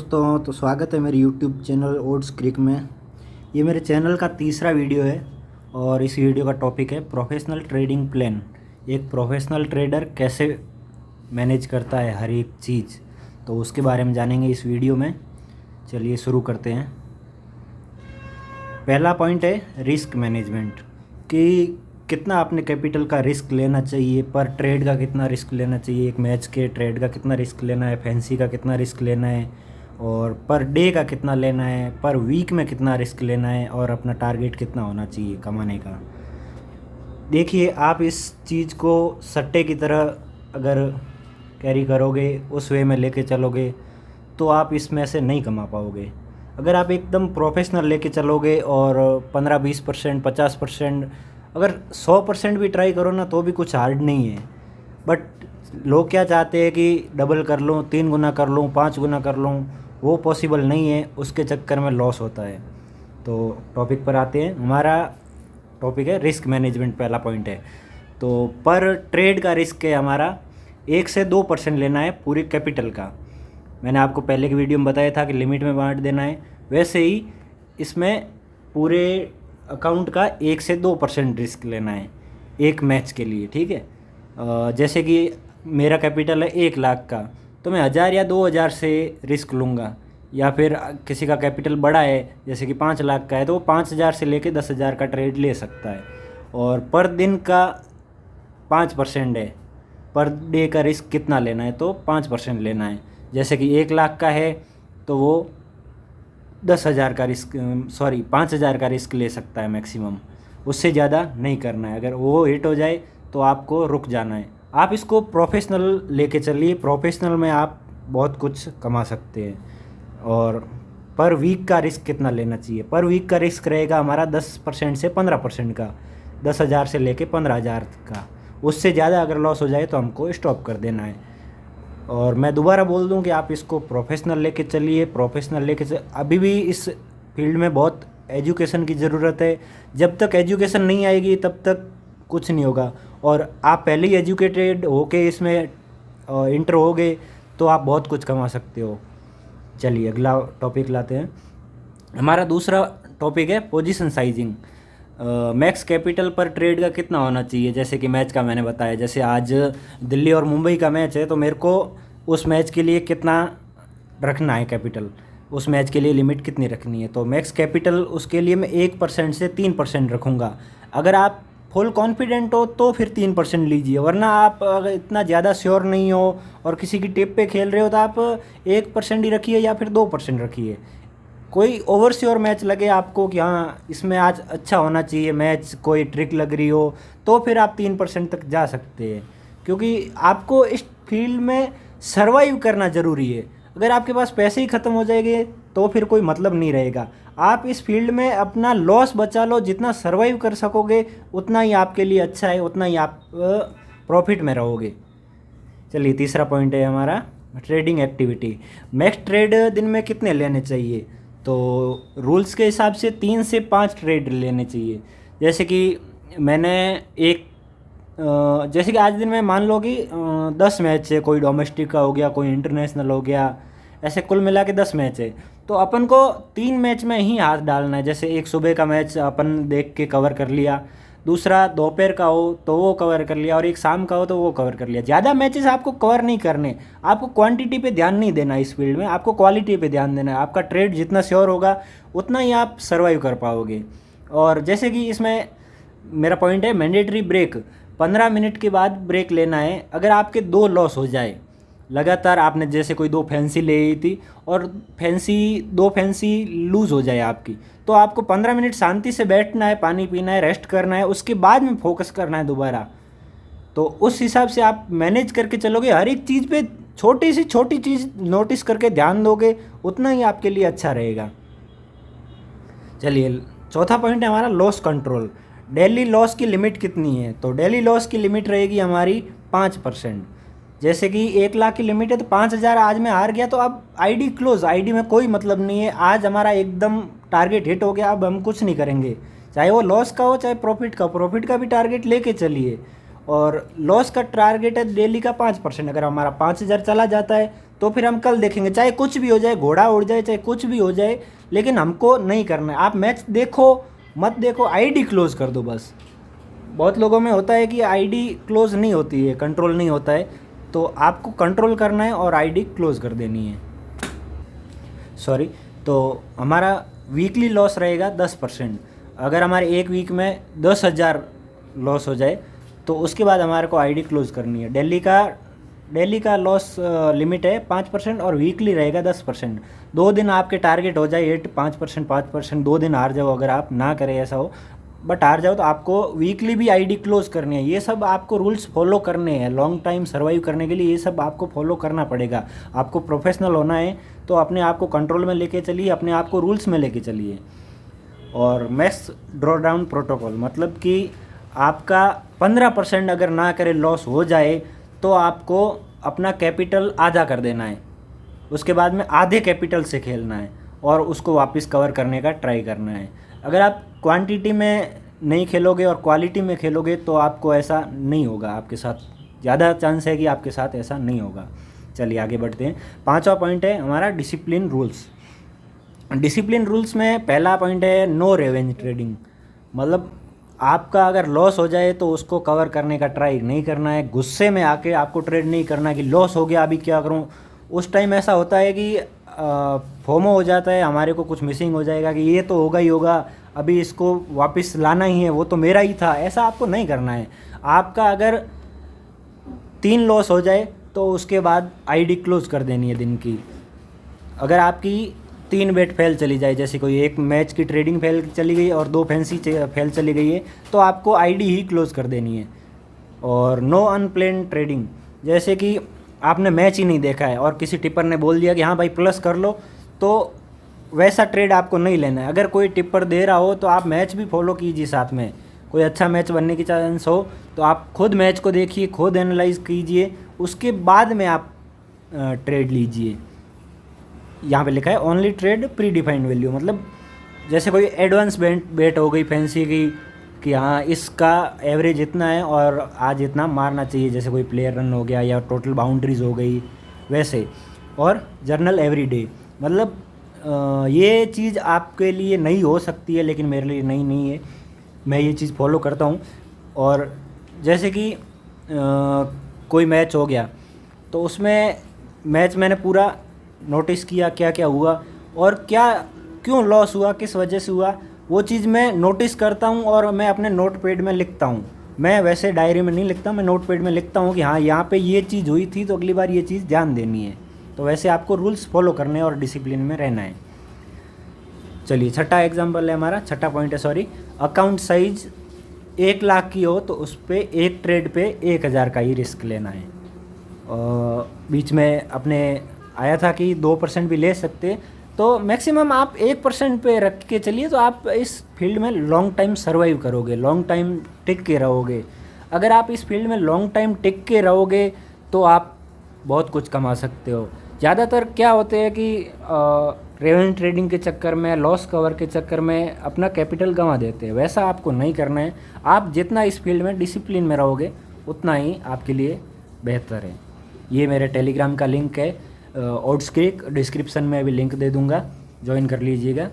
दोस्तों, तो स्वागत है मेरे YouTube चैनल ओट्स क्रिक में। ये मेरे चैनल का तीसरा वीडियो है और इस वीडियो का टॉपिक है प्रोफेशनल ट्रेडिंग प्लान। एक प्रोफेशनल ट्रेडर कैसे मैनेज करता है हर एक चीज़, तो उसके बारे में जानेंगे इस वीडियो में। चलिए शुरू करते हैं। पहला पॉइंट है रिस्क मैनेजमेंट, कि कितना आपने कैपिटल का रिस्क लेना चाहिए, पर ट्रेड का कितना रिस्क लेना चाहिए, एक मैच के ट्रेड का कितना रिस्क लेना है, फैंसी का कितना रिस्क लेना है, और पर डे का कितना लेना है, पर वीक में कितना रिस्क लेना है, और अपना टारगेट कितना होना चाहिए कमाने का। देखिए, आप इस चीज़ को सट्टे की तरह अगर कैरी करोगे, उस वे में लेके चलोगे, तो आप इसमें से नहीं कमा पाओगे। अगर आप एकदम प्रोफेशनल लेके चलोगे और 15-20%, 50%, अगर 100% भी ट्राई करो ना, तो भी कुछ हार्ड नहीं है। बट लोग क्या चाहते हैं कि डबल कर लूँ, 3 गुना कर लूँ, 5 गुना कर लूँ, वो पॉसिबल नहीं है। उसके चक्कर में लॉस होता है। तो टॉपिक पर आते हैं। हमारा टॉपिक है रिस्क मैनेजमेंट, पहला पॉइंट है। तो पर ट्रेड का रिस्क है हमारा 1 से 2% लेना है पूरी कैपिटल का। मैंने आपको पहले की वीडियो में बताया था कि लिमिट में बांट देना है, वैसे ही इसमें पूरे अकाउंट का 1 से 2% रिस्क लेना है एक मैच के लिए, ठीक है। जैसे कि मेरा कैपिटल है 1 लाख का, तो मैं 1000 या 2000 से रिस्क लूँगा। या फिर किसी का कैपिटल बड़ा है, जैसे कि 5 लाख का है, तो वो 5000 से लेके 10,000 का ट्रेड ले सकता है। और पर दिन का 5% है। पर डे का रिस्क कितना लेना है, तो 5% लेना है। जैसे कि 1 लाख का है तो वो 10,000 का रिस्क 5,000 का रिस्क ले सकता है मैक्सिमम, उससे ज़्यादा नहीं करना है। अगर वो हिट हो जाए तो आपको रुक जाना है। आप इसको प्रोफेशनल लेके चलिए, प्रोफेशनल में आप बहुत कुछ कमा सकते हैं। और पर वीक का रिस्क कितना लेना चाहिए, पर वीक का रिस्क रहेगा हमारा 10% से 15% का, 10,000 से लेके 15,000 का। उससे ज़्यादा अगर लॉस हो जाए तो हमको स्टॉप कर देना है। और मैं दोबारा बोल दूं कि आप इसको प्रोफेशनल लेके चलिए, प्रोफेशनल लेके अभी भी इस फील्ड में बहुत एजुकेशन की ज़रूरत है। जब तक एजुकेशन नहीं आएगी तब तक कुछ नहीं होगा। और आप पहले ही एजुकेटेड होके इसमें इंटर होगे तो आप बहुत कुछ कमा सकते हो। चलिए अगला टॉपिक लाते हैं। हमारा दूसरा टॉपिक है पोजीशन साइजिंग। मैक्स कैपिटल पर ट्रेड का कितना होना चाहिए। जैसे कि मैच का मैंने बताया, जैसे आज दिल्ली और मुंबई का मैच है, तो मेरे को उस मैच के लिए कितना रखना है कैपिटल, उस मैच के लिए लिमिट कितनी रखनी है। तो मैक्स कैपिटल उसके लिए मैं 1% से 3% रखूँगा। अगर आप फुल कॉन्फिडेंट हो तो फिर 3% लीजिए, वरना आप अगर इतना ज़्यादा श्योर नहीं हो और किसी की टिप पे खेल रहे हो तो आप 1% ही रखिए या फिर 2% रखिए। कोई ओवर श्योर मैच लगे आपको कि हाँ इसमें आज अच्छा होना चाहिए मैच, कोई ट्रिक लग रही हो, तो फिर आप 3% तक जा सकते हैं। क्योंकि आपको इस फील्ड में सर्वाइव करना ज़रूरी है। अगर आपके पास पैसे ही ख़त्म हो जाएंगे तो फिर कोई मतलब नहीं रहेगा। आप इस फील्ड में अपना लॉस बचा लो, जितना सर्वाइव कर सकोगे उतना ही आपके लिए अच्छा है, उतना ही आप प्रॉफिट में रहोगे। चलिए तीसरा पॉइंट है हमारा ट्रेडिंग एक्टिविटी। मैक्स ट्रेड दिन में कितने लेने चाहिए। तो रूल्स के हिसाब से 3 से 5 ट्रेड लेने चाहिए। जैसे कि मैंने जैसे कि आज दिन में मान लो कि 10 मैच है, कोई डोमेस्टिक का हो गया, कोई इंटरनेशनल हो गया, ऐसे कुल मिला के 10 मैच है। तो अपन को 3 मैच में ही हाथ डालना है। जैसे एक सुबह का मैच अपन देख के कवर कर लिया, दूसरा दोपहर का हो तो वो कवर कर लिया, और एक शाम का हो तो वो कवर कर लिया। ज़्यादा मैचेस आपको कवर नहीं करने, आपको क्वांटिटी पे ध्यान नहीं देना इस फील्ड में, आपको क्वालिटी पे ध्यान देना है। आपका ट्रेड जितना श्योर होगा उतना ही आप सर्वाइव कर पाओगे। और जैसे कि इसमें मेरा पॉइंट है मैंडेटरी ब्रेक, 15 मिनट के बाद ब्रेक लेना है। अगर आपके 2 लॉस हो जाए लगातार, आपने जैसे कोई 2 फैंसी ले ली थी और 2 फैंसी लूज़ हो जाए आपकी, तो आपको 15 मिनट शांति से बैठना है, पानी पीना है, रेस्ट करना है, उसके बाद में फोकस करना है दोबारा। तो उस हिसाब से आप मैनेज करके चलोगे, हर एक चीज़ पे छोटी से छोटी चीज़ नोटिस करके ध्यान दोगे, उतना ही आपके लिए अच्छा रहेगा। चलिए चौथा पॉइंट है हमारा लॉस कंट्रोल। डेली लॉस की लिमिट कितनी है। तो डेली लॉस की लिमिट रहेगी हमारी 5%। जैसे कि 1 लाख की लिमिट है तो 5,000 आज मैं हार गया तो अब आईडी क्लोज, आईडी में कोई मतलब नहीं है। आज हमारा एकदम टारगेट हिट हो गया, अब हम कुछ नहीं करेंगे, चाहे वो लॉस का हो चाहे प्रॉफिट का। प्रॉफिट का भी टारगेट लेके चलिए। और लॉस का टारगेट है डेली का 5%। अगर हमारा 5,000 चला जाता है तो फिर हम कल देखेंगे, चाहे कुछ भी हो जाए, घोड़ा उड़ जाए, चाहे कुछ भी हो जाए, लेकिन हमको नहीं करना है। आप मैच देखो मत देखो, आईडी क्लोज कर दो बस। बहुत लोगों में होता है कि आईडी क्लोज नहीं होती है, कंट्रोल नहीं होता है, तो आपको कंट्रोल करना है और आईडी क्लोज कर देनी है। सॉरी, तो हमारा वीकली लॉस रहेगा 10%। अगर हमारे एक वीक में 10,000 लॉस हो जाए तो उसके बाद हमारे को आईडी क्लोज करनी है। डेली का लॉस लिमिट है 5% और वीकली रहेगा 10%। 2 दिन आपके टारगेट हो जाए 5%, 2 दिन हार जाओ, अगर आप ना करें ऐसा हो, बट हार जाओ तो आपको वीकली भी आईडी क्लोज करनी है। ये सब आपको रूल्स फॉलो करने हैं लॉन्ग टाइम सर्वाइव करने के लिए, ये सब आपको फॉलो करना पड़ेगा। आपको प्रोफेशनल होना है तो अपने आप को कंट्रोल में लेके चलिए, अपने आप को रूल्स में लेके चलिए। और मैक्स ड्रॉ डाउन प्रोटोकॉल मतलब कि आपका 15% अगर ना करे लॉस हो जाए तो आपको अपना कैपिटल आधा कर देना है, उसके बाद में आधे कैपिटल से खेलना है और उसको वापस कवर करने का ट्राई करना है। अगर आप क्वांटिटी में नहीं खेलोगे और क्वालिटी में खेलोगे तो आपको ऐसा नहीं होगा, आपके साथ ज़्यादा चांस है कि आपके साथ ऐसा नहीं होगा। चलिए आगे बढ़ते हैं। 5वां पॉइंट है हमारा डिसिप्लिन रूल्स। डिसिप्लिन रूल्स में पहला पॉइंट है नो रिवेंज ट्रेडिंग। मतलब आपका अगर लॉस हो जाए तो उसको कवर करने का ट्राई नहीं करना है। गुस्से में आके आपको ट्रेड नहीं करना कि लॉस हो गया अभी क्या करूं। उस टाइम ऐसा होता है कि फोमो हो जाता है, हमारे को कुछ मिसिंग हो जाएगा कि ये तो होगा ही होगा, अभी इसको वापस लाना ही है, वो तो मेरा ही था। ऐसा आपको नहीं करना है। आपका अगर 3 लॉस हो जाए तो उसके बाद आईडी क्लोज कर देनी है दिन की। अगर आपकी 3 बेट फेल चली जाए, जैसे कोई एक मैच की ट्रेडिंग फेल चली गई और 2 फैंसी फेल चली गई है, तो आपको आईडी ही क्लोज कर देनी है। और नो अनप्लेन ट्रेडिंग, जैसे कि आपने मैच ही नहीं देखा है और किसी टिप्पर ने बोल दिया कि हाँ भाई प्लस कर लो, तो वैसा ट्रेड आपको नहीं लेना है। अगर कोई टिप्पर दे रहा हो तो आप मैच भी फॉलो कीजिए, साथ में कोई अच्छा मैच बनने की चांस हो तो आप खुद मैच को देखिए, खुद एनालाइज कीजिए, उसके बाद में आप ट्रेड लीजिए। यहाँ पे लिखा है only trade pre defined value, मतलब जैसे कोई एडवांस बेट हो गई फैंसी की कि हाँ इसका एवरेज इतना है और आज इतना मारना चाहिए, जैसे कोई प्लेयर रन हो गया या टोटल बाउंड्रीज हो गई वैसे। और जर्नल एवरी डे, मतलब ये चीज़ आपके लिए नई हो सकती है लेकिन मेरे लिए नई नहीं है, मैं ये चीज़ फॉलो करता हूँ। और जैसे कि कोई मैच हो गया तो उसमें मैच मैंने पूरा नोटिस किया क्या क्या हुआ और क्या क्यों लॉस हुआ, किस वजह से हुआ, वो चीज़ मैं नोटिस करता हूँ और मैं अपने नोट पैड में लिखता हूँ। मैं वैसे डायरी में नहीं लिखता, मैं नोट पैड में लिखता हूँ कि हाँ यहाँ पे ये चीज़ हुई थी तो अगली बार ये चीज़ ध्यान देनी है। तो वैसे आपको रूल्स फॉलो करने और डिसिप्लिन में रहना है। चलिए छठा एग्जाम्पल है हमारा, छठा पॉइंट है सॉरी, अकाउंट साइज 1 लाख की हो तो उस पर एक ट्रेड पे 1,000 का ही रिस्क लेना है। बीच में अपने आया था कि 2% भी ले सकते, तो मैक्सिमम आप 1% पे रख के चलिए तो आप इस फील्ड में लॉन्ग टाइम सर्वाइव करोगे, लॉन्ग टाइम टिक के रहोगे। अगर आप इस फील्ड में लॉन्ग टाइम टिक के रहोगे तो आप बहुत कुछ कमा सकते हो। ज़्यादातर क्या होते हैं कि रेवेन्यू ट्रेडिंग के चक्कर में, लॉस कवर के चक्कर में अपना कैपिटल गंवा देते हैं। वैसा आपको नहीं करना है। आप जितना इस फील्ड में डिसिप्लिन में रहोगे उतना ही आपके लिए बेहतर है। ये मेरे टेलीग्राम का लिंक है, ओट्स क्रिक, डिस्क्रिप्शन में भी लिंक दे दूंगा, ज्वाइन कर लीजिएगा।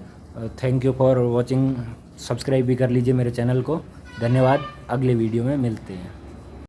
Thank you for watching, subscribe भी कर लीजिए मेरे चैनल को। धन्यवाद, अगले वीडियो में मिलते हैं।